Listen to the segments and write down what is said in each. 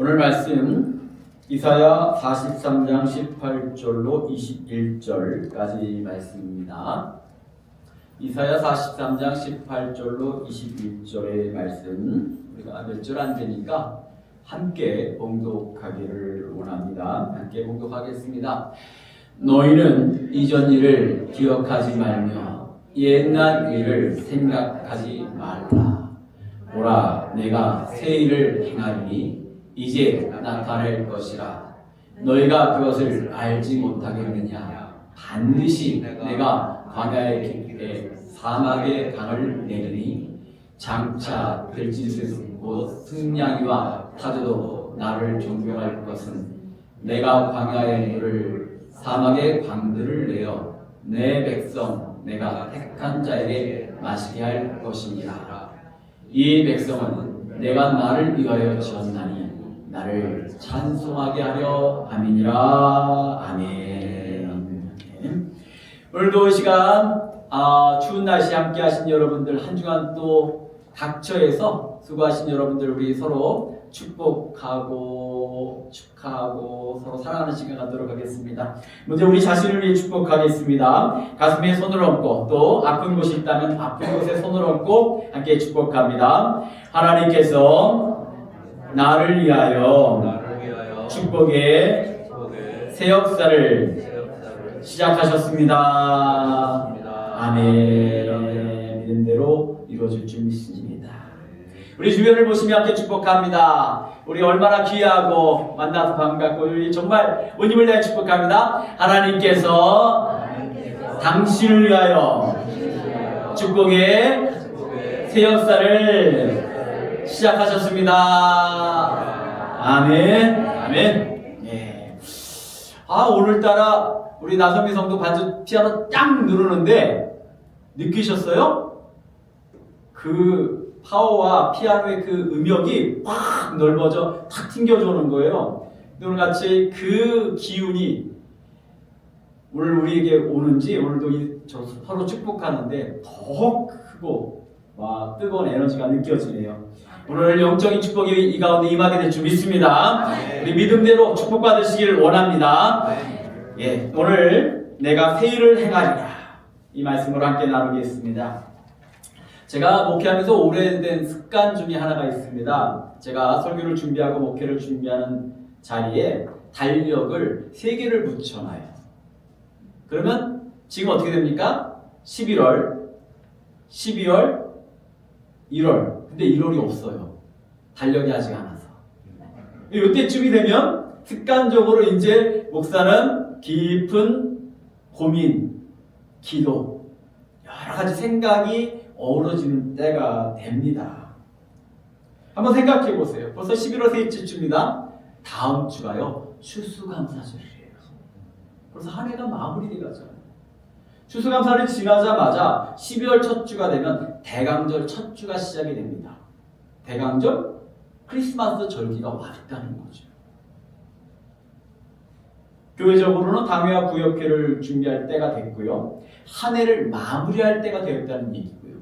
오늘 말씀 이사야 43장 18절로 21절까지 말씀입니다. 이사야 43장 18절로 21절의 말씀, 우리가 몇 절 안 되니까 함께 봉독하기를 원합니다. 함께 봉독하겠습니다. 너희는 이전 일을 기억하지 말며 옛날 일을 생각하지 말라. 보라, 내가 새 일을 행하리니 이제 나타낼 것이라. 너희가 그것을 알지 못하겠느냐? 반드시 내가 광야의 사막의 강을 내리니 장차 들짓은 곧 승냥이와 타조도 나를 존경할 것은 내가 광야의 물을 사막의 강들을 내어 내 백성 내가 택한 자에게 마시게 할 것이니라. 이 백성은 내가 나를 위하여 지었나니 나를 찬송하게 하려 함이니라. 아멘. 오늘도 이 시간 추운 날씨 함께 하신 여러분들, 한 주간 또 닥쳐에서 수고하신 여러분들, 우리 서로 축복하고 축하하고 서로 사랑하는 시간 갖도록 하겠습니다. 먼저 우리 자신을 위해 축복하겠습니다. 가슴에 손을 얹고 또 아픈 곳이 있다면 아픈 곳에 손을 얹고 함께 축복합니다. 하나님께서 나를 위하여 축복의 새 역사를 시작하셨습니다. 아멘. 믿음대로 이루어질 줄 믿습니다. 우리 주변을 보시며 함께 축복합니다. 우리 얼마나 귀하고 만나서 반갑고 우리 정말 온 힘을 다해 축복합니다. 하나님께서 당신을 위하여 축복의 새 역사를 시작하셨습니다. 아멘. 아멘. 예. 오늘따라 우리 나선미 성도 반주 피아노 딱 누르는데 느끼셨어요? 그 파워와 피아노의 그 음역이 확 넓어져 탁 튕겨주는 거예요. 오늘같이 그 기운이 오늘 우리에게 오는지, 오늘도 서로 축복하는데 더 크고 뜨거운 에너지가 느껴지네요. 오늘 영적인 축복이 이 가운데 임하게 될 줄 믿습니다. 우리 믿음대로 축복받으시기를 원합니다. 예, 오늘 내가 새 일을 행하리라, 이 말씀으로 함께 나누겠습니다. 제가 목회하면서 오래된 습관 중에 하나가 있습니다. 제가 설교를 준비하고 목회를 준비하는 자리에 달력을 3개를 붙여놔요. 그러면 지금 어떻게 됩니까? 11월, 12월, 1월. 근데 1월이 없어요. 달력이 아직 안 와서. 이때쯤이 되면 습관적으로 이제 목사는 깊은 고민, 기도, 여러 가지 생각이 어우러지는 때가 됩니다. 한번 생각해 보세요. 벌써 11월 3일째입니다. 다음 주가요, 추수감사절이에요. 벌써 한 해가 마무리돼 가잖아요. 추수감사를 지나자마자 12월 첫 주가 되면 대강절 첫 주가 시작이 됩니다. 대강절, 크리스마스 절기가 왔다는 거죠. 교회적으로는 당회와 구역회를 준비할 때가 됐고요. 한 해를 마무리할 때가 되었다는 얘기고요.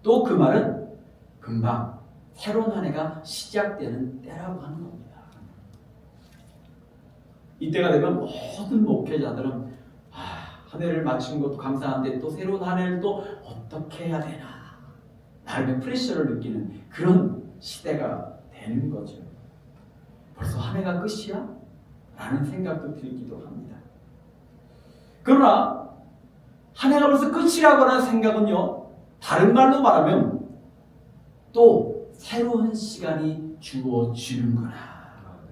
또 그 말은 금방 새로운 한 해가 시작되는 때라고 하는 겁니다. 이때가 되면 모든 목회자들은 한 해를 마친 것도 감사한데 또 새로운 한 해를 또 어떻게 해야 되나, 나름의 프레셔를 느끼는 그런 시대가 되는 거죠. 벌써 한 해가 끝이야? 라는 생각도 들기도 합니다. 그러나 한 해가 벌써 끝이라고 하는 생각은요, 다른 말로 말하면 또 새로운 시간이 주어지는구나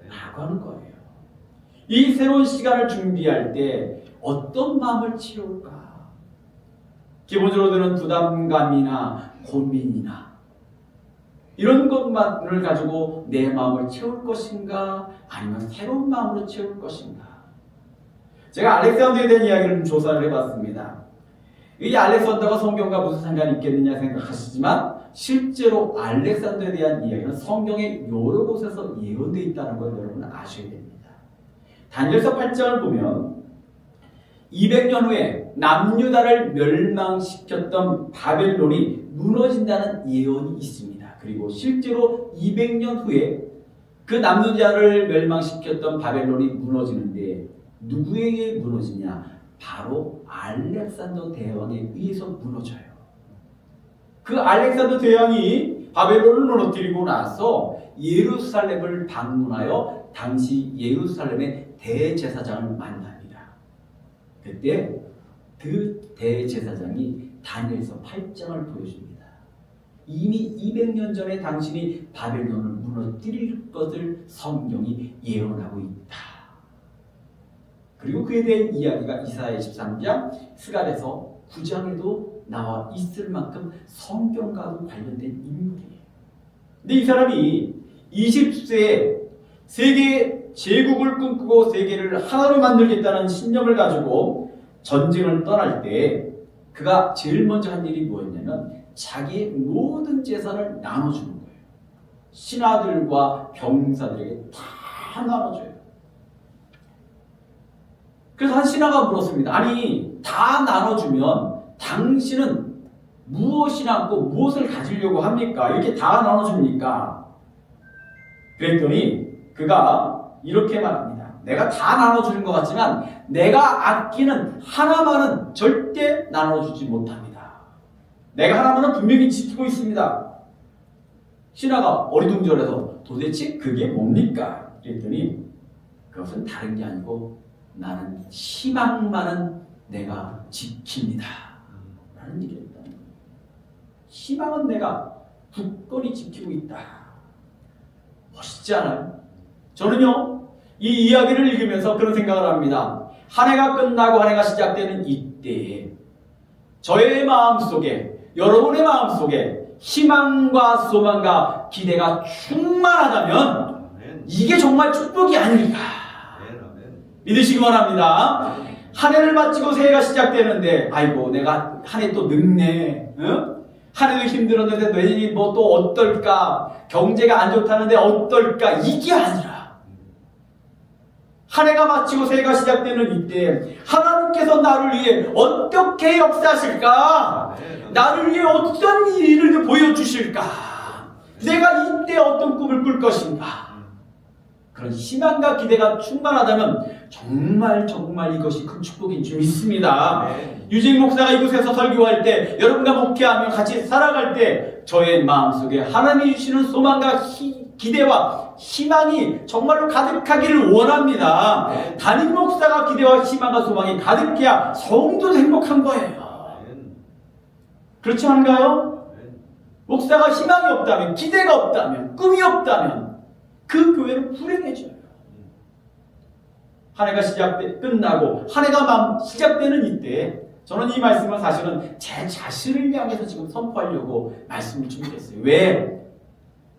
라고 하는 거예요. 이 새로운 시간을 준비할 때 어떤 마음을 채울까? 기본적으로 드는 부담감이나 고민이나 이런 것만을 가지고 내 마음을 채울 것인가, 아니면 새로운 마음으로 채울 것인가? 제가 알렉산더에 대한 이야기를 좀 조사를 해봤습니다. 이 알렉산더가 성경과 무슨 상관이 있겠느냐 생각하시지만 실제로 알렉산더에 대한 이야기는 성경의 여러 곳에서 예언되어 있다는 걸 여러분 아셔야 됩니다. 다니엘서 8장을 보면 200년 후에 남유다를 멸망시켰던 바벨론이 무너진다는 예언이 있습니다. 그리고 실제로 200년 후에 그 남는 자를 멸망시켰던 바벨론이 무너지는데 누구에게 무너지냐? 바로 알렉산더 대왕에 의해서 무너져요. 그 알렉산더 대왕이 바벨론을 무너뜨리고 나서 예루살렘을 방문하여 당시 예루살렘의 대제사장을 만납니다. 그때 그 대제사장이 다니엘서 8장을 보여줍니다. 이미 200년 전에 당신이 바벨론을 무너뜨릴 것을 성경이 예언하고 있다. 그리고 그에 대한 이야기가 이사야 13장, 스갈에서 9장에도 나와 있을 만큼 성경과도 관련된 인물이에요. 근데 이 사람이 20세에 세계 제국을 꿈꾸고 세계를 하나로 만들겠다는 신념을 가지고 전쟁을 떠날 때 그가 제일 먼저 한 일이 뭐였냐면 자기의 모든 재산을 나눠주는 거예요. 신하들과 병사들에게 다 나눠줘요. 그래서 한 신하가 물었습니다. 아니, 다 나눠주면 당신은 무엇이 남고 무엇을 가지려고 합니까? 이렇게 다 나눠줍니까? 그랬더니 그가 이렇게 말합니다. 내가 다 나눠주는 것 같지만 내가 아끼는 하나만은 절대 나눠주지 못합니다. 내가 하나만은 분명히 지키고 있습니다. 신하가 어리둥절해서 도대체 그게 뭡니까? 그랬더니 그것은 다른 게 아니고 나는 희망만은 내가 지킵니다. 라는 얘기를 했다는 거예요. 희망은 내가 굳건히 지키고 있다. 멋있지 않아요? 저는요, 이 이야기를 읽으면서 그런 생각을 합니다. 한 해가 끝나고 한 해가 시작되는 이때에 저의 마음속에, 여러분의 마음속에 희망과 소망과 기대가 충만하다면 이게 정말 축복이 아닐까 믿으시기 원합니다. 한 해를 마치고 새해가 시작되는데 아이고 내가 한 해 또 늙네, 한 해도 힘들었는데 내년이 뭐 또 어떨까, 경제가 안 좋다는데 어떨까, 이게 아니라 한 해가 마치고 새해가 시작되는 이때 하나님께서 나를 위해 어떻게 역사하실까, 나를 위해 어떤 일을 보여주실까, 내가 이때 어떤 꿈을 꿀 것인가, 그런 희망과 기대가 충만하다면 정말 이것이 큰 축복인 줄 믿습니다. 유진 목사가 이곳에서 설교할 때, 여러분과 목회하며 같이 살아갈 때 저의 마음속에 하나님이 주시는 소망과 기대와 희망이 정말로 가득하기를 원합니다. 담임 목사가 기대와 희망과 소망이 가득해야 성도도 행복한 거예요. 그렇지 않은가요? 목사가 희망이 없다면, 기대가 없다면, 꿈이 없다면 그 교회는 불행해져요. 한 해가 끝나고 한 해가 시작되는 이때 저는 이 말씀을 사실은 제 자신을 향해서 지금 선포하려고 말씀을 준비했어요. 왜?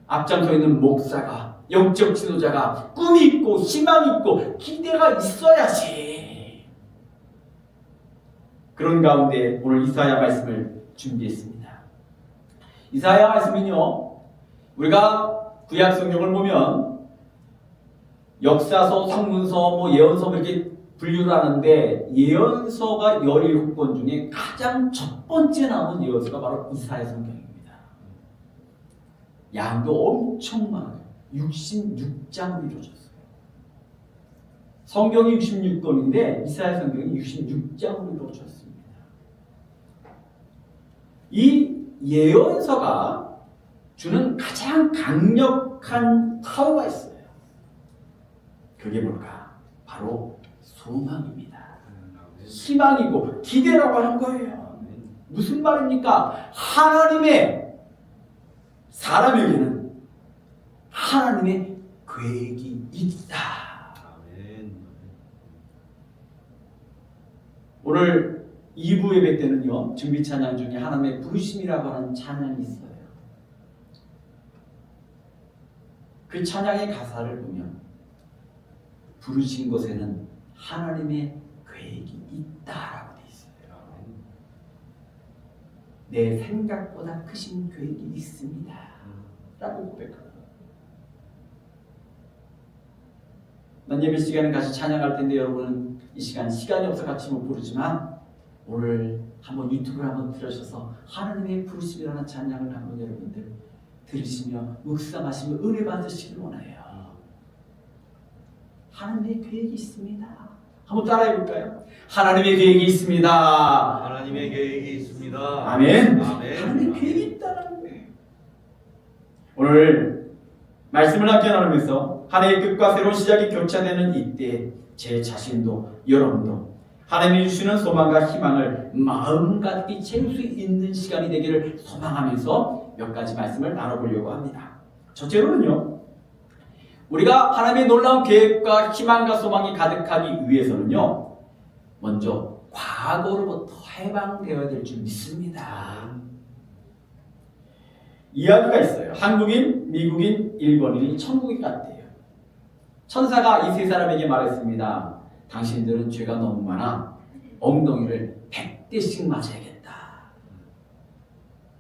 앞장서 있는 목사가, 영적 지도자가 꿈이 있고 희망이 있고 기대가 있어야지. 그런 가운데 오늘 이사야 말씀을 준비했습니다. 이사야 말씀은요, 우리가 구약 성경을 보면 역사서, 성문서, 예언서 그렇게 분류를 하는데 예언서가 17권 중에 가장 첫 번째 나오는 예언서가 바로 이사야 성경입니다. 양도 엄청 많아요. 66장으로 이루어졌어요. 성경이 66권인데 이사야 성경이 66장으로 이루어졌습니다. 이 예언서가 주는 가장 강력한 파워가 있어요. 그게 뭘까? 바로 소망입니다. 희망이고 기대라고 하는 거예요. 무슨 말입니까? 하나님의, 사람에게는 하나님의 계획이 있다. 오늘 2부 예배 때는요, 준비 찬양 중에 하나님의 부르심이라고 하는 찬양이 있어요. 그 찬양의 가사를 보면 부르신 곳에는 하나님의 계획이 있다라고 되어 있어요. 내 생각보다 크신 계획이 있습니다 라고 고백합니다. 난 예배 시간에 같이 찬양할 텐데 여러분은 이 시간이 없어 같이 못 부르지만 오늘 한번 유튜브를 한번 들으셔서 하나님의 부르심이라는 찬양을 한번 여러분들 들으시며 묵상하시며 은혜 받으시길 원해요. 하나님의 계획이 있습니다. 한번 따라해 볼까요? 하나님의 계획이 있습니다. 하나님의 계획이 있습니다. 아멘. 아멘. 하나님의 계획이 있다는 거예요. 오늘 말씀을 함께 나누면서 한 해의 끝과 새로운 시작이 교차되는 이때 제 자신도 여러분도 하나님이 주시는 소망과 희망을 마음 가득히 채울 수 있는 시간이 되기를 소망하면서 몇 가지 말씀을 나눠보려고 합니다. 첫째로는요, 우리가 하나님의 놀라운 계획과 희망과 소망이 가득하기 위해서는요, 먼저 과거로부터 해방되어야 될 줄 믿습니다. 이야기가 있어요. 한국인, 미국인, 일본인이 천국에 갔대요. 천사가 이 세 사람에게 말했습니다. 당신들은 죄가 너무 많아 엉덩이를 100대씩 맞아야겠다.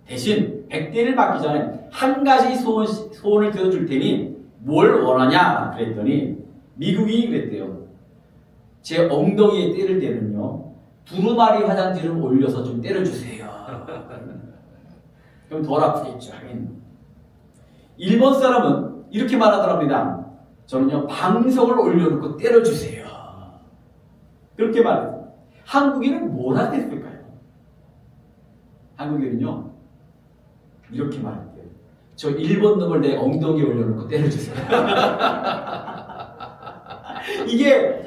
대신 100대를 맞기 전에 한 가지 소원을 들어줄 테니 뭘 원하냐 그랬더니 미국인이 그랬대요. 제 엉덩이에 때를 대면요, 두루마리 화장지를 올려서 좀 때려주세요. 그럼 덜 아프겠죠. 일본 사람은 이렇게 말하더랍니다. 저는요, 방석을 올려놓고 때려주세요. 그렇게 말해요. 한국인은 뭐라 했을까요? 한국인은요, 이렇게 말했대요. 저 일본 놈을 내 엉덩이에 올려놓고 때려주세요. 이게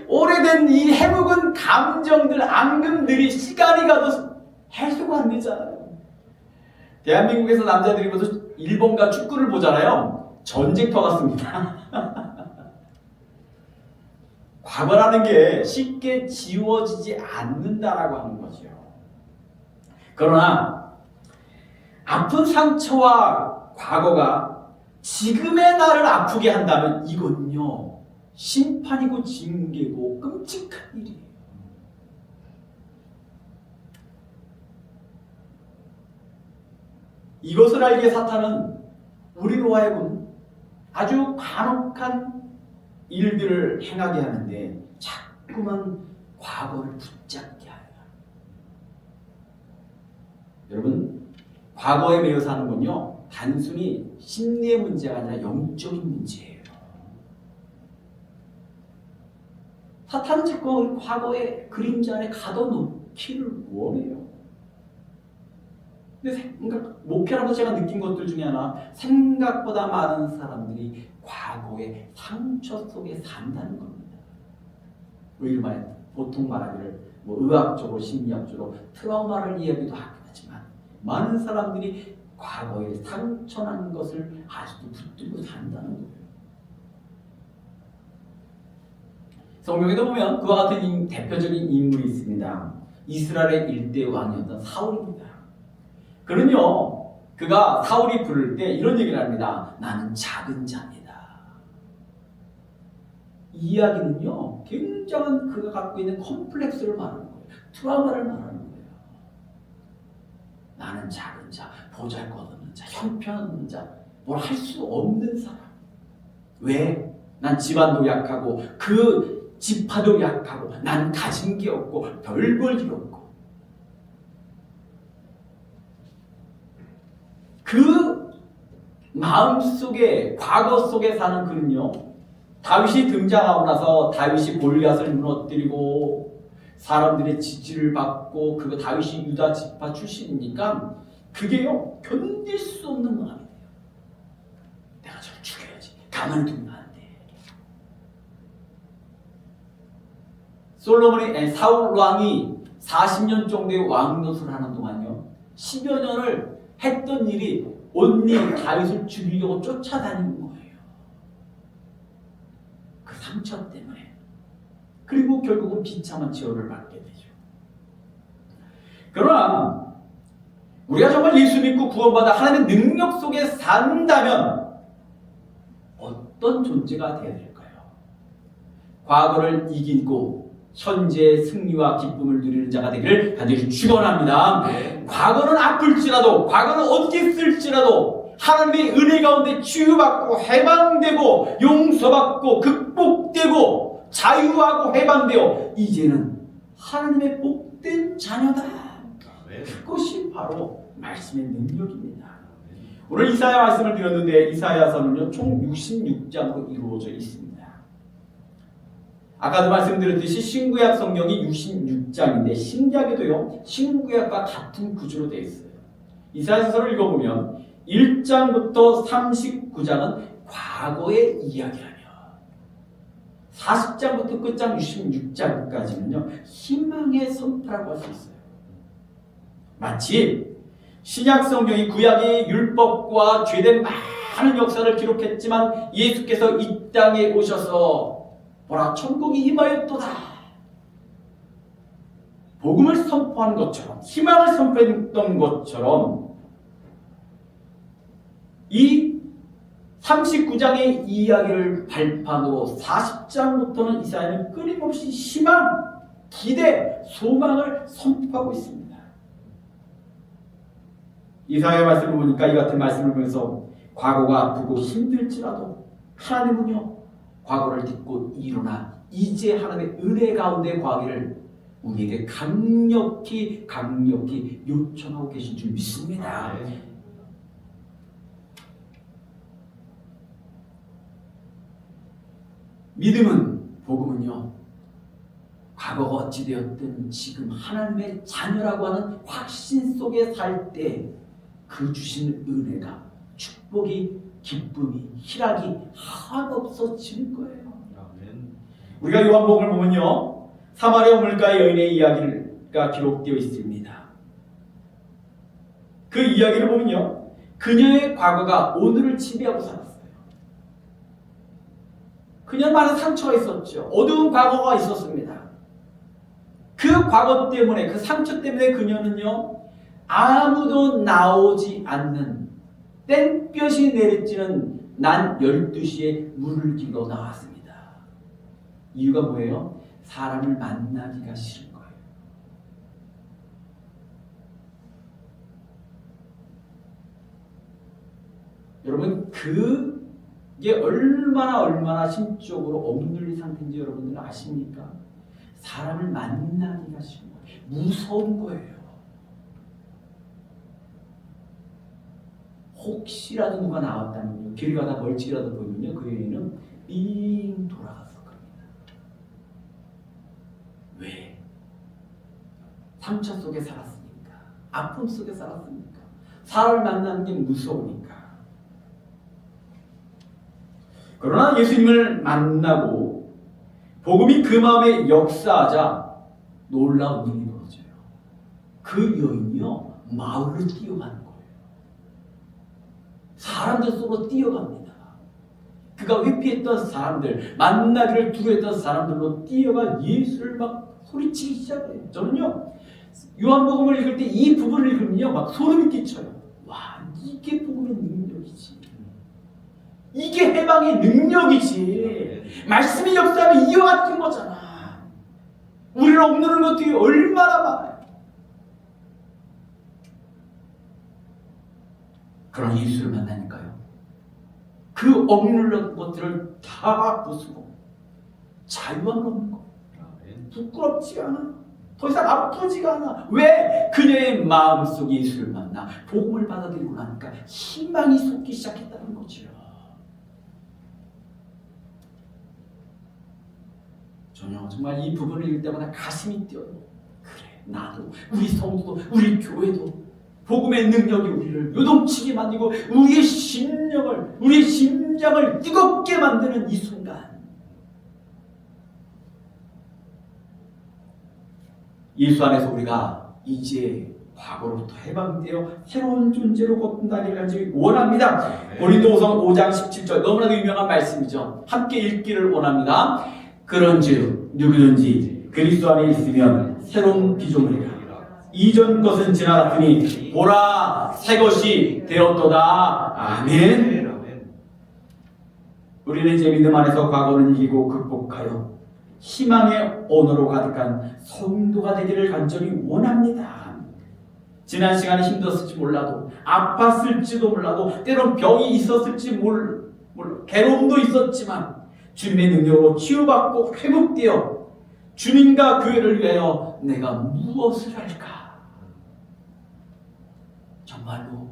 오래된 이 해묵은 감정들, 앙금들이 시간이 가도 해소가 안 되잖아요. 대한민국에서 남자들이 모두 일본과 축구를 보잖아요. 전쟁터 같습니다. 과거라는 게 쉽게 지워지지 않는다라고 하는 거죠. 그러나 아픈 상처와 과거가 지금의 나를 아프게 한다면 이건요, 심판이고 징계고 끔찍한 일이에요. 이것을 알기에 사탄은 우리로 하여금 아주 간혹한 일들을 행하게 하는데 자꾸만 과거를 붙잡게 하여. 여러분, 과거에 매여 사는 건요, 단순히 심리의 문제가 아니라 영적인 문제예요. 사탄은 자꾸 과거의 그림자 안에 가둬놓기를 원해요. 근데 목회하면서 제가 느낀 것들 중에 하나, 생각보다 많은 사람들이 과거의 상처 속에 산다는 겁니다. 우리를 보통 말하기를 의학적으로, 심리학적으로 트라우마를 이야기도 하지만 많은 사람들이 과거에 상처난 것을 아직도 붙들고 산다는 거예요. 성경에도 보면 그와 같은 대표적인 인물이 있습니다. 이스라엘의 일대 왕이었던 사울입니다. 그는요, 그가 사울이 부를 때 이런 얘기를 합니다. 나는 작은 자입니다. 이 이야기는요, 굉장한 그가 갖고 있는 컴플렉스를 말하는 거예요. 트라우마를 말하는 거예요. 나는 작은 자, 보잘것없는 자, 형편없는 자, 뭘 할 수 없는 사람. 왜? 난 집안도 약하고 그 지파도 약하고 난 가진 게 없고 별 볼 일 없고. 그 마음속에, 과거 속에 사는 그는요, 다윗이 등장하고 나서 다윗이 골리앗을 무너뜨리고 사람들의 지지를 받고, 그거 다윗이 유다 지파 출신이니까 그게요, 견딜 수 없는 마음이 돼요. 내가 저를 죽여야지, 가만히 두면 안 돼. 사울 왕이 40년 정도의 왕노릇을 하는 동안요, 10여 년을 했던 일이 온리 다윗을 죽이려고 쫓아다니는 거예요. 그 상처 때문에. 그리고 결국은 비참한 제어를 받게 되죠. 그러나 우리가 정말 예수 믿고 구원받아 하나님의 능력 속에 산다면 어떤 존재가 되어야 될까요? 과거를 이기고 현재의 승리와 기쁨을 누리는 자가 되기를 반드시 축원합니다. 네. 과거는 아플지라도, 과거는 어떻게 쓸지라도 하나님의 은혜 가운데 치유받고 해방되고 용서받고 극복되고 자유하고 해방되어 이제는 하나님의 복된 자녀다. 네. 그것이 바로 말씀의 능력입니다. 오늘 이사야 말씀을 드렸는데 이사야서는요, 총 66장으로 이루어져 있습니다. 아까도 말씀드렸듯이 신구약 성경이 66장인데 신약에도요 신구약과 같은 구조로 되어 있어요. 이사야서를 읽어보면 1장부터 39장은 과거의 이야기라며 40장부터 끝장 66장까지는요 희망의 선포라고 할 수 있어요. 마치 신약 성경이 구약의 율법과 죄된 많은 역사를 기록했지만 예수께서 이 땅에 오셔서 보라 천국이 임하였도다 복음을 선포하는 것처럼 희망을 선포했던 것처럼 이 39장의 이야기를 발판으로 40장부터는 이사야는 끊임없이 희망, 기대, 소망을 선포하고 있습니다. 이사야의 말씀을 보니까 이 같은 말씀을 보면서 과거가 아프고 힘들지라도 하나님은요 과거를 딛고 일어나 이제 하나님의 은혜 가운데 거하기를 우리에게 강력히 요청하고 계신 줄 믿습니다. 믿음은 복음은요 과거가 어찌되었든 지금 하나님의 자녀라고 하는 확신 속에 살 때 그 주신 은혜가 축복이 기쁨이 희락이 한없어지는 거예요. 우리가 요한복음을 보면요 사마리아 우물가의 여인의 이야기가 기록되어 있습니다. 그 이야기를 보면요 그녀의 과거가 오늘을 지배하고 살았어요. 그녀는 많은 상처가 있었죠. 어두운 과거가 있었습니다. 그 과거 때문에 그 상처 때문에 그녀는요 아무도 나오지 않는 땡볕이 내리쬐는 난 12시에 물을 길러 나왔습니다. 이유가 뭐예요? 사람을 만나기가 싫은 거예요. 여러분 그게 얼마나 심적으로 억눌린 상태인지 여러분들 아십니까? 사람을 만나기가 싫은 거예요. 무서운 거예요. 혹시라도 누가 나왔다면요 길 가다 멀찍이라도 보면요 그 여인은 빙 돌아갔을 겁니다. 왜? 상처 속에 살았으니까 아픔 속에 살았으니까 사람을 만나는 게 무서우니까. 그러나 예수님을 만나고 복음이 그 마음에 역사하자 놀라운 일이 벌어져요. 그 여인이요 마을을 뛰어가는 거예요. 사람들 속으로 뛰어갑니다. 그가 회피했던 사람들, 만나기를 두려워했던 사람들로 뛰어가 예수를 막 소리치기 시작해요. 저는요 요한복음을 읽을 때 이 부분을 읽으면요 막 소름이 끼쳐요. 와 이게 복음의 능력이지. 이게 해방의 능력이지. 말씀이 역사하면 이와 같은 거잖아. 우리를 억누르는 것들이 얼마나 많아요. 그런 예수를 만나니까요 그 억눌린 것들을 다 부수고 자유함을 얻는 거예요. 부끄럽지가 않아. 더 이상 아프지가 않아. 왜? 그녀의 마음속에 예수를 만나 복음을 받아들이고 나니까 희망이 솟기 시작했다는 거죠. 저는 정말 이 부분을 읽을 때마다 가슴이 뛰어요. 그래 나도 우리 성도도 우리 교회도 복음의 능력이 우리를 요동치게 만들고 우리의 심장을 뜨겁게 만드는 이 순간 예수 안에서 우리가 이제 과거로부터 해방되어 새로운 존재로 걷는다는 것을 원합니다. 고린도후서 5장 17절 너무나도 유명한 말씀이죠. 함께 읽기를 원합니다. 그런즉 누구든지 그리스도 안에 있으면 새로운 피조물이라. 이전 것은 지나갔으니 보라 새 것이 되었도다. 아멘. 우리는 이제 믿음 안에서 과거를 이기고 극복하여 희망의 언어로 가득한 성도가 되기를 간절히 원합니다. 지난 시간에 힘들었을지 몰라도 아팠을지도 몰라도 때론 병이 있었을지 몰라 괴로움도 있었지만 주님의 능력으로 치유받고 회복되어 주님과 교회를 위하여 내가 무엇을 할까? 정말로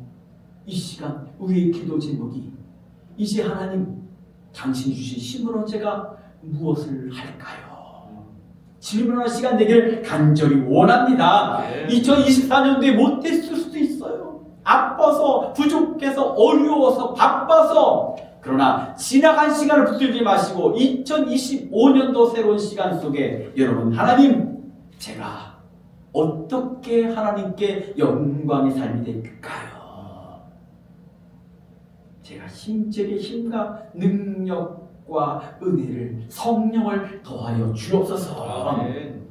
이 시간 우리의 기도 제목이 이제 하나님 당신이 주신 힘으로 제가 무엇을 할까요? 질문하는 시간 되기를 간절히 원합니다. 네. 2024년도에 못했을 수도 있어요. 아파서, 부족해서, 어려워서, 바빠서. 그러나 지나간 시간을 붙들지 마시고 2025년도 새로운 시간 속에 여러분, 하나님, 제가 어떻게 하나님께 영광의 삶이 될까요? 제가 힘적인 힘과 능력과 은혜를, 성령을 더하여 주옵소서. 아멘.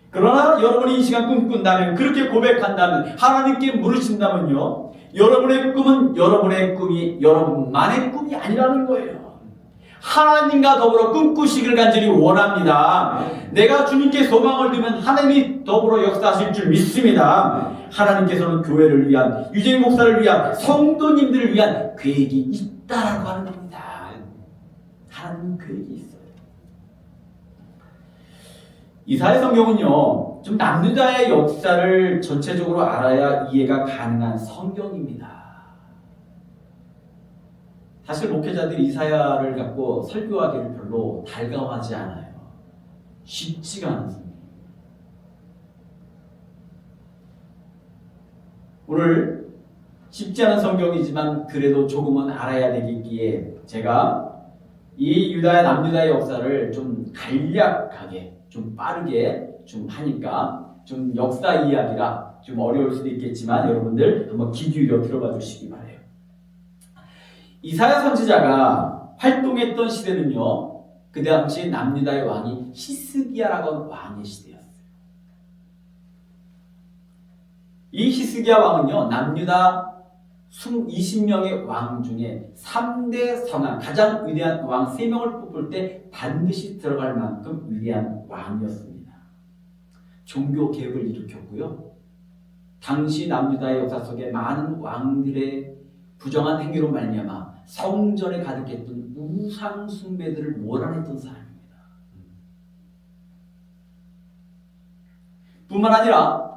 그러나 여러분이 이 시간 꿈꾼다면, 그렇게 고백한다면, 하나님께 물으신다면요, 여러분의 꿈은 여러분의 꿈이 여러분만의 꿈이 아니라는 거예요. 하나님과 더불어 꿈꾸시길 간절히 원합니다. 내가 주님께 소망을 두면 하나님이 더불어 역사하실 줄 믿습니다. 하나님께서는 교회를 위한, 유재인 목사를 위한, 성도님들을 위한 계획이 있다라고 하는 겁니다. 하나님 계획이 있어요. 이사야 성경은요, 좀 남유다의 역사를 전체적으로 알아야 이해가 가능한 성경입니다. 사실 목회자들이 이사야를 갖고 설교하기를 별로 달가워하지 않아요. 쉽지가 않은 성경. 오늘 쉽지 않은 성경이지만 그래도 조금은 알아야 되겠기에 제가 이 유다야 남유다의 역사를 좀 간략하게, 좀 빠르게 좀 하니까 좀 역사 이야기라 좀 어려울 수도 있겠지만 여러분들 한번 귀 기울여 들어봐 주시기 바래요. 이사야 선지자가 활동했던 시대는요, 그 당시 남유다의 왕이 히스기야라고 하는 왕의 시대였어요. 이 히스기야 왕은요, 남유다 20명의 왕 중에 3대 성왕, 가장 위대한 왕 3명을 뽑을 때 반드시 들어갈 만큼 위대한 왕이었습니다. 종교 개혁을 일으켰고요. 당시 남유다의 역사 속에 많은 왕들의 부정한 행위로 말미암아 성전에 가득했던 우상 숭배들을 몰아냈던 사람입니다. 뿐만 아니라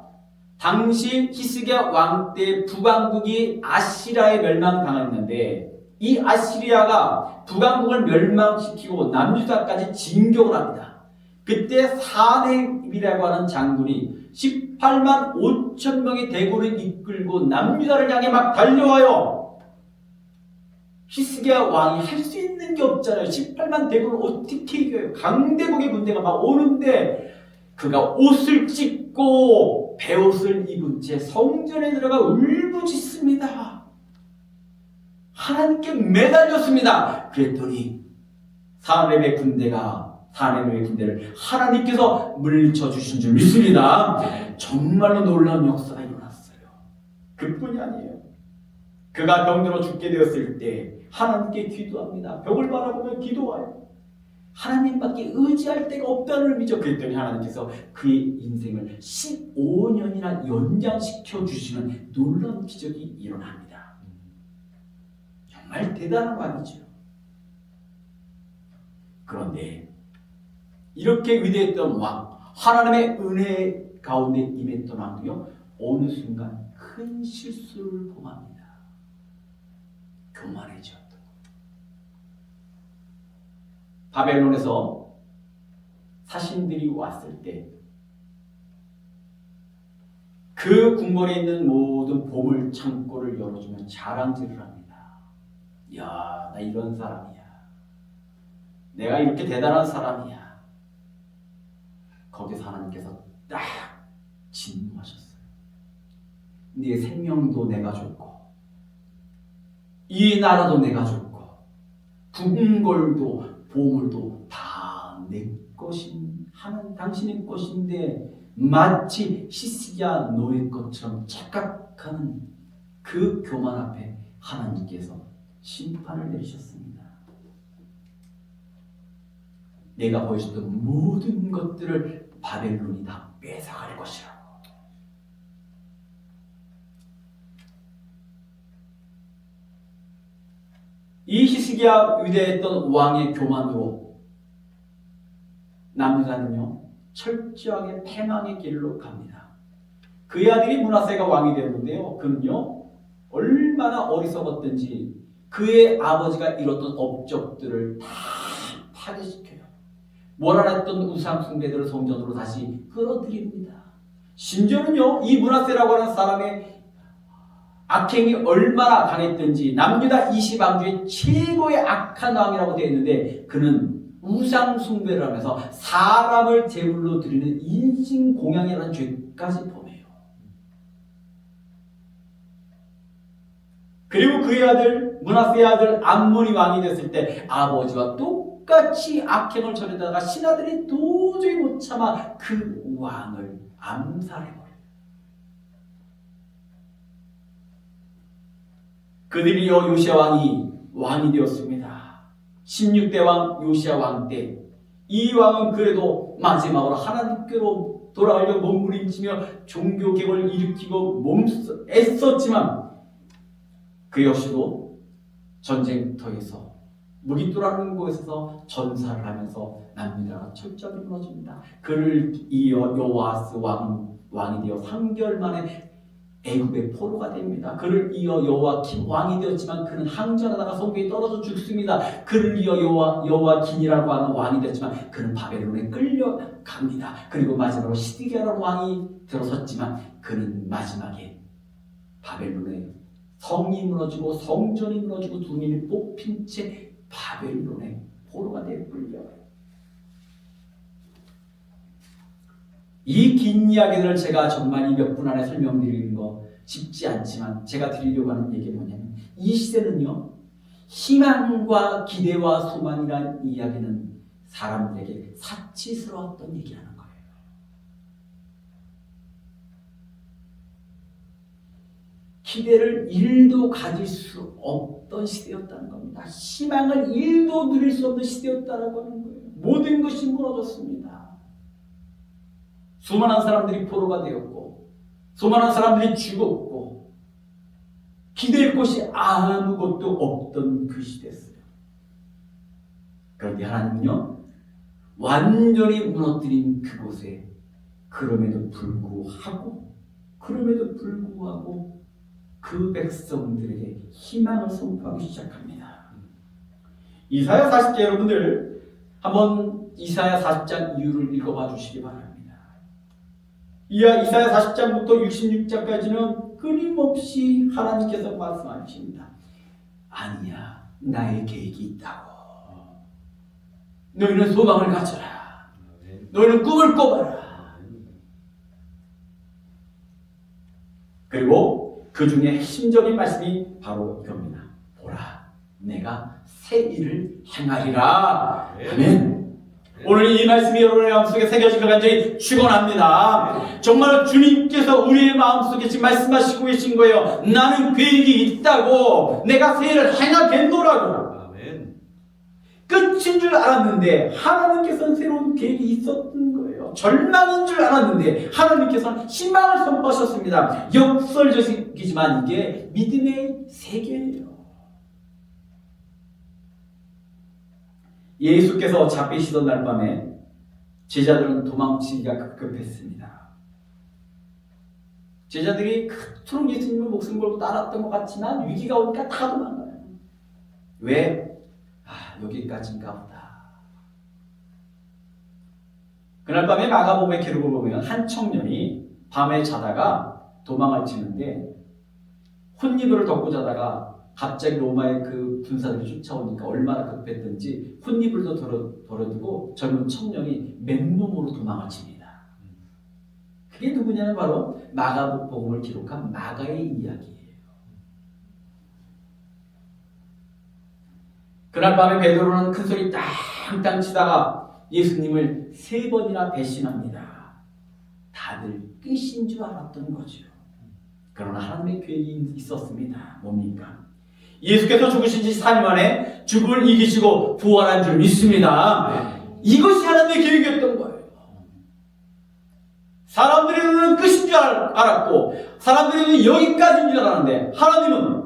당시 히스기야 왕 때 북왕국이 아시리아에 멸망당했는데 이 아시리아가 북왕국을 멸망시키고 남유다까지 진격을 합니다. 그때 사네입이라고 하는 장군이 18만 5천 명의 대군을 이끌고 남유다를 향해 막 달려와요. 히스기야 왕이 할 수 있는 게 없잖아요. 18만 대군을 어떻게 이겨요? 강대국의 군대가 막 오는데 그가 옷을 찢고 베옷을 입은 채 성전에 들어가 울부짖습니다. 하나님께 매달렸습니다. 그랬더니 사네립의 군대를 하나님께서 물리쳐 주신 줄 믿습니다. 정말로 놀라운 역사가 일어났어요. 그뿐이 아니에요. 그가 병들어 죽게 되었을 때 하나님께 기도합니다. 벽을 바라보며 기도해요. 하나님밖에 의지할 데가 없다는 의미죠. 그랬더니 하나님께서 그의 인생을 15년이나 연장시켜 주시는 놀라운 기적이 일어납니다. 정말 대단한 왕이죠. 그런데 이렇게 위대했던 왕, 하나님의 은혜 가운데 임했던 왕도요, 어느 순간 큰 실수를 범합니다. 교만해졌다. 바벨론에서 사신들이 왔을 때 그 궁궐에 있는 모든 보물 창고를 열어주면 자랑질을 합니다. 야, 나 이런 사람이야. 내가 이렇게 대단한 사람이야. 거기서 하나님께서 딱 진노하셨어요. 네 생명도 내가 줬고 이 나라도 내가 줬고 궁궐도 보물도 다 내 것인 하는 당신의 것인데 마치 히스기야 노예 것처럼 착각하는 그 교만 앞에 하나님께서 심판을 내리셨습니다. 내가 보여줬던 모든 것들을 바벨론이 다 뺏어갈 것이라고. 이 히스기야 위대했던 왕의 교만으로 남유다는요 철저하게 패망의 길로 갑니다. 그의 아들이 므낫세가 왕이 되었는데요, 그는요 얼마나 어리석었든지 그의 아버지가 이뤘던 업적들을 다 파괴시켜요. 몰아냈던 우상 숭배들을 성전으로 다시 끌어들입니다. 심지어는요, 이 므낫세라고 하는 사람의 악행이 얼마나 강했던지 남유다 20왕 중에 최고의 악한 왕이라고 되어 있는데, 그는 우상 숭배를 하면서 사람을 제물로 드리는 인신공양이라는 죄까지 범해요. 그리고 그의 아들 므낫세의 아들 암몬이 왕이 됐을 때 아버지와 똑같이 악행을 저지르다가 신하들이 도저히 못 참아 그 왕을 암살해버려요. 그들이요 요시야 왕이 되었습니다. 16대 왕 요시야 왕 때 이 왕은 그래도 마지막으로 하나님께로 돌아가려고 몸부림치며 종교개혁을 일으키고 애썼지만 그 역시도 전쟁터에서 무기토라는 곳에서 전사를 하면서 남유다가 철저히 무너집니다. 그를 이어 여호아스 왕이 되어 3개월 만에 애굽의 포로가 됩니다. 그를 이어 여호와kim 왕이 되었지만 그는 항전하다가 성벽에 떨어져 죽습니다. 그를 이어 여호와긴이라고 하는 왕이 되었지만 그는 바벨론에 끌려갑니다. 그리고 마지막으로 시드기야라는 왕이 들어섰지만 그는 마지막에 바벨론에 성이 무너지고 성전이 무너지고 두 눈이 뽑힌 채 바벨론의 포로가 되어 끌려가요. 이 긴 이야기들을 제가 정말 이 몇 분 안에 설명드리는 거 쉽지 않지만 제가 드리려고 하는 얘기가 뭐냐면, 이 시대는요, 희망과 기대와 소망이란 이야기는 사람들에게 사치스러웠던 얘기하는 거예요. 기대를 1도 가질 수 없던 시대였다는 겁니다. 희망을 1도 누릴 수 없는 시대였다는 거예요. 모든 것이 무너졌습니다. 수많은 사람들이 포로가 되었고 수많은 사람들이 죽었고 기댈 곳이 아무것도 없던 그 시대였어요. 그런데 하나님은요, 완전히 무너뜨린 그곳에 그럼에도 불구하고 그 백성들에게 희망을 선포하기 시작합니다. 이사야 40장 여러분들 한번 이사야 40장 이유를 읽어봐 주시기 바랍니다. 이사야 40장부터 66장까지는 끊임없이 하나님께서 말씀하십니다. 아니야, 나의 계획이 있다고. 너희는 소망을 가져라. 너희는 꿈을 꿔봐라. 그리고 그 중에 핵심적인 말씀이 바로 이겁니다. 보라, 내가 새 일을 행하리라. 아멘. 오늘 이 말씀이 여러분의 마음속에 새겨질 것 간절히 축원합니다. 정말 주님께서 우리의 마음속에 지금 말씀하시고 계신 거예요. 나는 계획이 있다고. 내가 새 일을 행하겠노라고. 끝인 줄 알았는데 하나님께서는 새로운 계획이 있었던 거예요. 절망인 줄 알았는데 하나님께서는 희망을 선포하셨습니다. 역설적이지만 이게 믿음의 세계예요. 예수께서 잡히시던 날 밤에 제자들은 도망치기가 급급했습니다. 제자들이 그토록 예수님의 목숨 걸고 따랐던 것 같지만 위기가 오니까 다 도망가요. 왜? 여기까지인가 보다. 그날 밤에 마가복음의 기록을 보면 한 청년이 밤에 자다가 도망을 치는데 혼이불을 덮고 자다가 갑자기 로마의 그 군사들이 쫓아오니까 얼마나 급했던지 혼이불도 덜어두고 젊은 청년이 맨몸으로 도망을 칩니다. 그게 누구냐면 바로 마가복음을 기록한 마가의 이야기예요. 그날 밤에 베드로는 큰 소리 땅땅 치다가 예수님을 3번이나 배신합니다. 다들 끝인 줄 알았던 거죠. 그러나 하나님의 계획이 있었습니다. 뭡니까? 예수께서 죽으신 지 3일 만에 죽음을 이기시고 부활한 줄 믿습니다. 이것이 하나님의 계획이었던 거예요. 사람들의 눈은 끝인 줄 알았고 사람들의 눈은 여기까지인 줄 알았는데 하나님은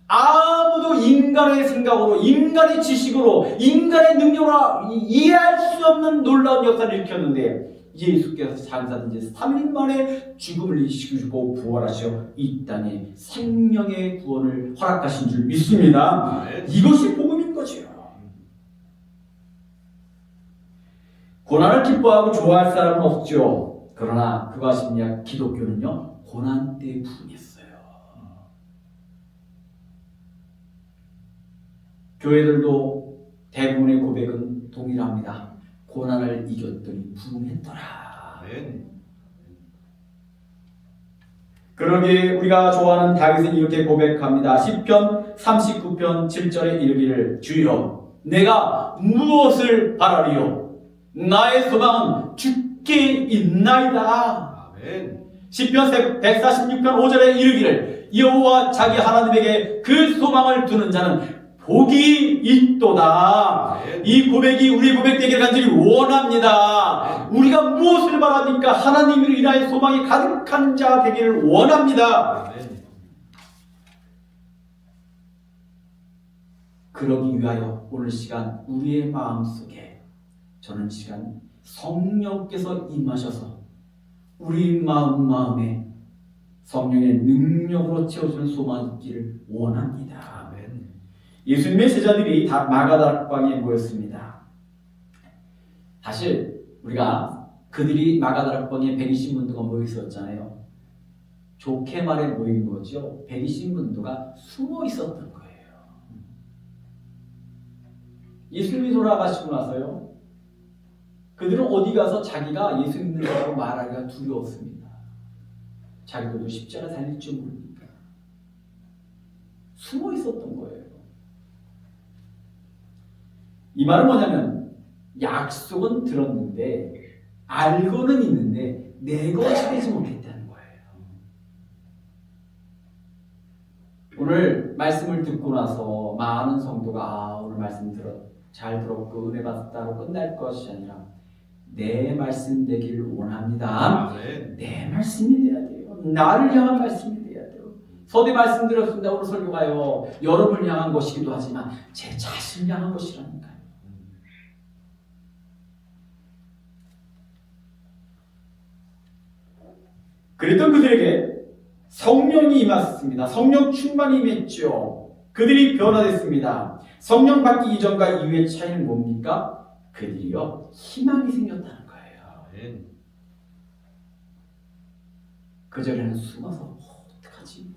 아무도 인간의 생각으로, 인간의 지식으로, 인간의 능력으로 이해할 수 없는 놀라운 역사를 일으켰는데 예수께서 장사된 지 3일 만에 죽음을 이기시고 부활하셔 이 땅에 생명의 구원을 허락하신 줄 믿습니다. 이것이 복음인 거죠. 고난을 기뻐하고 좋아할 사람은 없죠. 그러나 그거 아십니까? 기독교는요, 고난 때 부흥했어요. 교회들도 대부분의 고백은 동일합니다. 고난을 이겼더니 부흥했더라. 아멘. 그러기에 우리가 좋아하는 다윗은 이렇게 고백합니다. 시편 39편 7절에 이르기를 주여 내가 무엇을 바라리요 나의 소망은 주께 있나이다. 아멘. 시편 146편 5절에 이르기를 여호와 자기 하나님에게 그 소망을 두는 자는 복이 있도다. 이 고백이 우리 고백 되기를 간절히 원합니다. 우리가 무엇을 바랍니까? 하나님을 인하여 소망이 가득한 자 되기를 원합니다. 아멘. 그러기 위하여 오늘 시간 우리의 마음속에 저는 시간 성령께서 임하셔서 우리 마음에 성령의 능력으로 채워주는 소망이 있기를 원합니다. 아멘. 예수님의 제자들이 다 마가다락방에 모였습니다. 사실 우리가 그들이 마가다락방에 120문도가 모여 있었잖아요. 좋게 말해 모인 거죠. 120문도가 숨어 있었던 거예요. 예수님이 돌아가시고 나서요, 그들은 어디 가서 자기가 예수 믿는 거라고 말하기가 두려웠습니다. 자기들도 십자가 달릴 줄 모르니까 숨어 있었던 거예요. 이 말은 뭐냐면 약속은 들었는데 알고는 있는데 내 것이 되지 못했다는 거예요. 오늘 말씀을 듣고 나서 많은 성도가 오늘 말씀 잘 들었고 은혜 받았다고 끝날 것이 아니라 내 말씀 되기를 원합니다. 아멘. 내 말씀이 돼야 돼요. 나를 향한 말씀이 돼야 돼요. 서대 말씀드렸습니다. 오늘 설교가요, 여러분을 향한 것이기도 하지만 제 자신을 향한 것이라니까요. 그랬던 그들에게 성령이 임했습니다. 성령 충만이 임했죠. 그들이 변화됐습니다. 성령 받기 이전과 이후의 차이는 뭡니까? 그들이요, 희망이 생겼다는 거예요. 아멘. 그전에는 숨어서 어떡하지?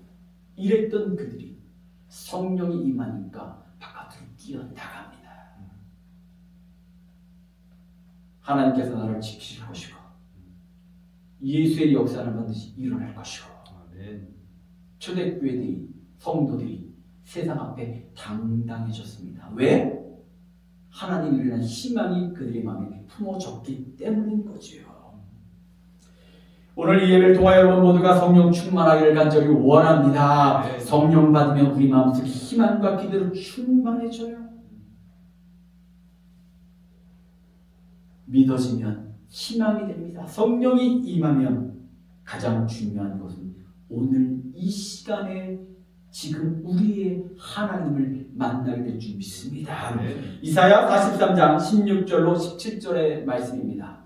이랬던 그들이 성령이 임하니까 바깥으로 뛰어나갑니다. 하나님께서 나를 지키실 것이고 예수의 역사는 반드시 일어날 것이고 아멘. 초대교회들이, 성도들이 세상 앞에 당당해졌습니다. 왜? 하나님을 위한 희망이 그들의 마음에 품어졌기 때문인 거지요. 오늘 이 예배를 통하여 여러분 모두가 성령 충만하기를 간절히 원합니다. 네. 성령 받으면 우리 마음속에 희망과 기대로 충만해져요. 믿어지면 희망이 됩니다. 성령이 임하면 가장 중요한 것은 오늘 이 시간에 지금 우리의 하나님을 만나게 될 줄 믿습니다. 아멘. 이사야 43장 16절로 17절의 말씀입니다.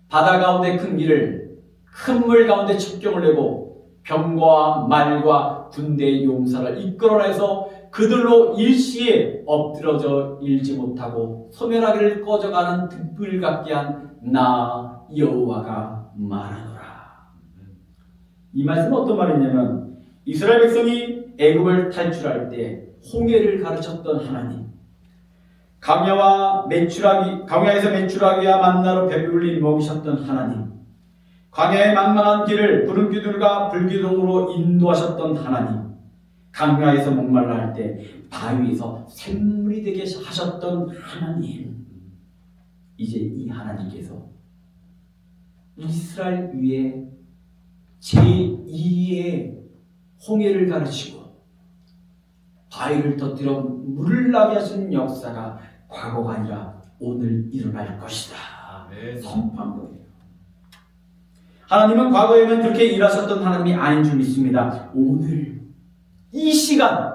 바다 가운데 큰 길을 큰 물 가운데 첩경을 내고 병과 말과 군대의 용사를 이끌어내서 그들로 일시에 엎드러져 일지 못하고 소멸하기를 꺼져가는 등불 같게 한 나 여호와가 말하노라. 이 말씀은 어떤 말이냐면 이스라엘 백성이 애굽을 탈출할 때 홍해를 가르쳤던 하나님, 광야에서 메추라기와 만나로 배불리 먹이셨던 하나님, 광야의 망망한 길을 푸른 기둥과 불기둥으로 인도하셨던 하나님, 강야에서 목말라 할 때 바위에서 샘물이 되게 하셨던 하나님, 이제 이 하나님께서 이스라엘 위에 제2의 홍해를 가르치고 바위를 터뜨려 물을 나게 하신 역사가 과거가 아니라 오늘 일어날 것이다. 아멘. 선포한 거예요. 하나님은 과거에는 그렇게 일하셨던 하나님이 아닌 줄 믿습니다. 오늘 이 시간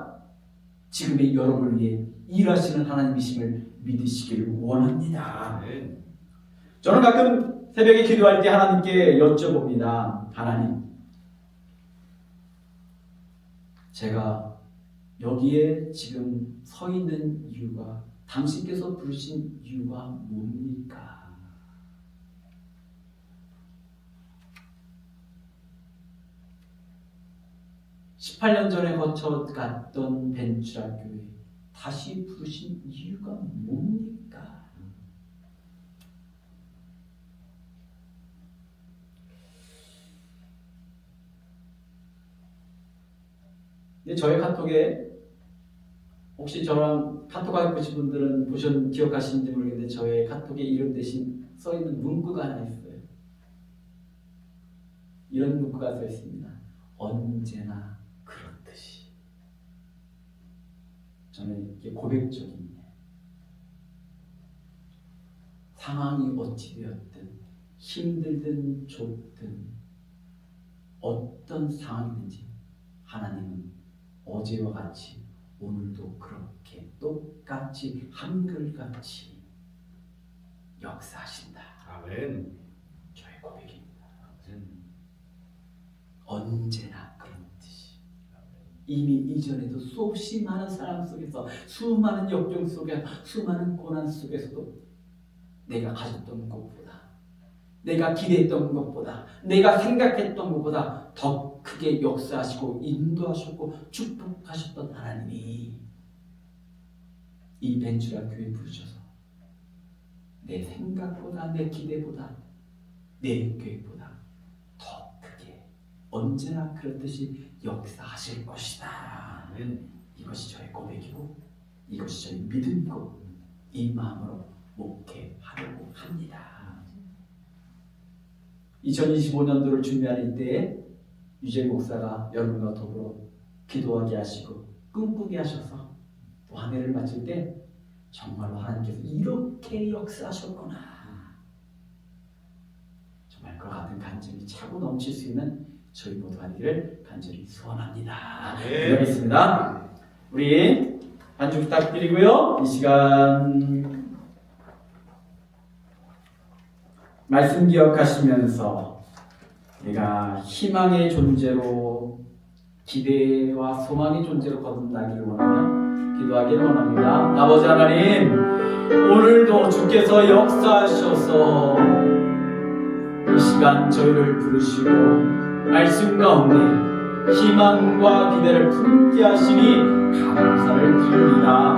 지금의 여러분을 위해 일하시는 하나님이심을 믿으시기를 원합니다. 아멘. 저는 가끔 새벽에 기도할 때 하나님께 여쭤봅니다. 하나님, 제가 여기에 지금 서 있는 이유가 당신께서 부르신 이유가 뭡니까? 18년 전에 거쳐갔던 벤츄라 교회 다시 부르신 이유가 뭡니까? 근데 저의 카톡에 혹시 저랑 카톡하고 계신 분들은 기억하시는지 모르겠는데 저의 카톡에 이름 대신 써있는 문구가 하나 있어요. 이런 문구가 써 있습니다. 언제나 그렇듯이. 저는 이게 고백적인 상황이 어찌 되었든 힘들든 좋든 어떤 상황이든지 하나님은 어제와 같이 오늘도 그렇게 똑같이 한결같이 역사하신다. 아멘. 저의 고백입니다. 아멘. 언제나 그렇듯이. 이미 이전에도 수없이 많은 사람 속에서 수많은 역경 속에 수많은 고난 속에서도 내가 가졌던 것보다 내가 기대했던 것보다 내가 생각했던 것보다 더 크게 역사하시고 인도하셨고 축복하셨던 하나님이 이 벤츄라 교회 부르셔서 내 생각보다 내 기대보다 내 계획보다 더 크게 언제나 그렇듯이 역사하실 것이다. 이것이 저의 고백이고 이것이 저의 믿음이고 이 마음으로 목회하려고 합니다. 2025년도를 준비하는 이때에 유재 목사가 여러분과 더불어 기도하게 하시고 꿈꾸게 하셔서 또 한 해를 마칠 때 정말로 하나님께서 이렇게 역사하셨구나, 정말 그와 같은 간증이 차고 넘칠 수 있는 저희 모두가 되기를 간절히 소원합니다. 기도하겠습니다. 우리 반주 부탁드리고요. 이 시간 말씀 기억하시면서 우리가 희망의 존재로 기대와 소망의 존재로 거듭나기를 원하며 기도하기를 원합니다. 아버지 하나님, 오늘도 주께서 역사하셔서 이 시간 저희를 부르시고 말씀 가운데 희망과 기대를 품게 하시니 감사를 드립니다.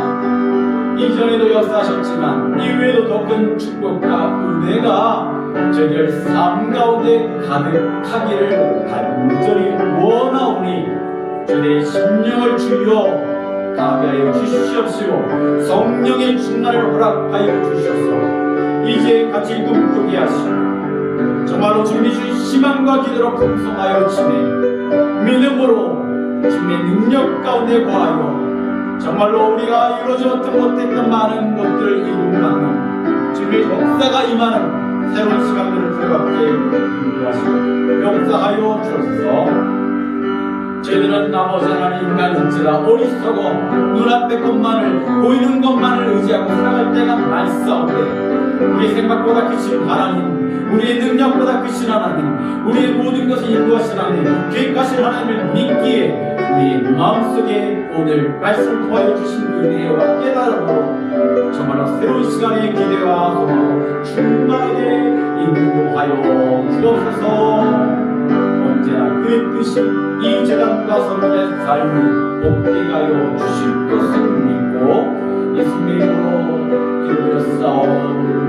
이전에도 역사하셨지만 이후에도 더 큰 축복과 은혜가 저희들 삶 가운데 가득하기를 간절히 원하오니 주의 심령을 주여 가게 하여 주시옵시고 성령의 충만을 허락하여 주셔서 이제 같이 꿈꾸게 하시고 정말로 주님이 주신 희망과 기대로 풍성하여 지내 믿음으로 주님의 능력 가운데 거하여 정말로 우리가 이루어지 못했던 많은 것들을 이루는 주님의 역사가 임하는 새로운 시간들을 부여받게 인도하시고 역사하여 주옵소서. 저희들은 아버지 하나님 인간인지라 어리석어 눈앞의 것만을 보이는 것만을 의지하고 살아갈 때가 많사오되 우리 생각보다 크신 하나님, 우리의 능력보다 크신 하나님, 우리의 모든 것을 인도하신 하나님, 계획하신 하나님을 믿기에 우리의 마음속에 오늘 말씀을 통하여 주신 은혜와 깨달음으로 정말로 새로운 시간의 기대와 소망으로 충만하게 인도하여 주옵소서. 언제나 그의 뜻이 이 재단과 성도의 삶을 복되게 하여 주실 것을 믿고 예수님의 이름으로 기도드렸사옵나다.